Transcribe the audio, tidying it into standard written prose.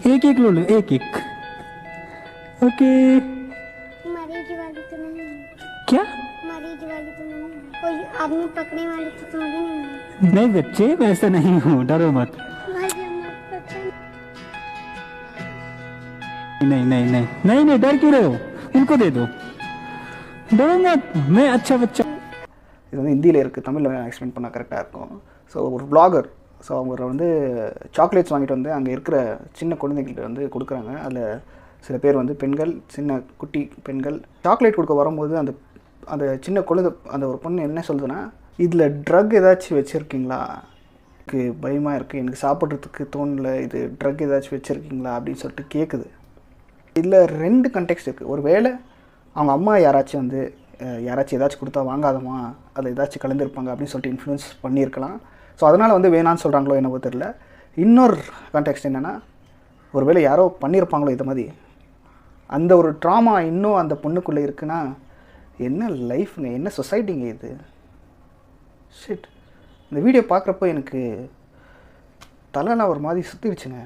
एक एक लो लो, एक एक। ओके। मरीज वाली तो नहीं है। क्या? मरीज वाली तो नहीं है। कोई आदमी पकड़ने वाली तो थोड़ी नहीं है। नहीं बच्चे, मैं ऐसा नहीं हूँ, डरो मत। भाई मत पकड़। नहीं नहीं नहीं नहीं नहीं, डर क्यों रहे हो? उनको दे दो, डरो मत, मैं अच्छा बच्चा। இது வந்து ஹிந்தியில் இருக்குது, தமிழில் நான் எக்ஸ்பிளைன் பண்ணால் கரெக்டாக இருக்கும். ஸோ ஒரு vlogger, ஸோ அவங்க வந்து சாக்லேட்ஸ் வாங்கிட்டு வந்து அங்கே இருக்கிற சின்ன குழந்தைங்கள்ட்ட வந்து கொடுக்குறாங்க. அதில் சில பேர் வந்து பெண்கள், சின்ன குட்டி பெண்கள். சாக்லேட் கொடுக்க வரும்போது அந்த அந்த சின்ன குழந்தை, அந்த ஒரு பொண்ணு என்ன சொல்லுதுன்னா, இதில் ட்ரக் ஏதாச்சும் வச்சுருக்கீங்களா, எனக்கு பயமாக இருக்குது, எனக்கு சாப்பிட்றதுக்கு தோணல, இது ட்ரக் ஏதாச்சும் வச்சுருக்கீங்களா அப்படின்னு சொல்லிட்டு கேட்குது. இதில் 2 கண்டெக்ஸ்ட் இருக்குது. ஒரு வேளை அவங்க அம்மா யாராச்சும் வந்து யாராச்சும் ஏதாச்சும் கொடுத்தா வாங்காதம்மா, அதில் ஏதாச்சும் கலந்துருப்பாங்க அப்படின்னு சொல்லிட்டு இன்ஃப்ளூயன்ஸ் பண்ணியிருக்கலாம். ஸோ அதனால் வந்து வேணான்னு சொல்கிறாங்களோ என்னவோ தெரில. இன்னொரு கான்டெக்ஸ்ட் என்னென்னா, ஒரு வேளை யாரோ பண்ணியிருப்பாங்களோ இது மாதிரி, அந்த ஒரு ட்ராமா இன்னும் அந்த பொண்ணுக்குள்ளே இருக்குன்னா, என்ன லைஃப்ங்க, என்ன சொசைட்டிங்க இது. ஷிட். இந்த வீடியோ பார்க்குறப்போ எனக்கு தலைலாம் ஒரு மாதிரி சுற்றிடுச்சுங்க.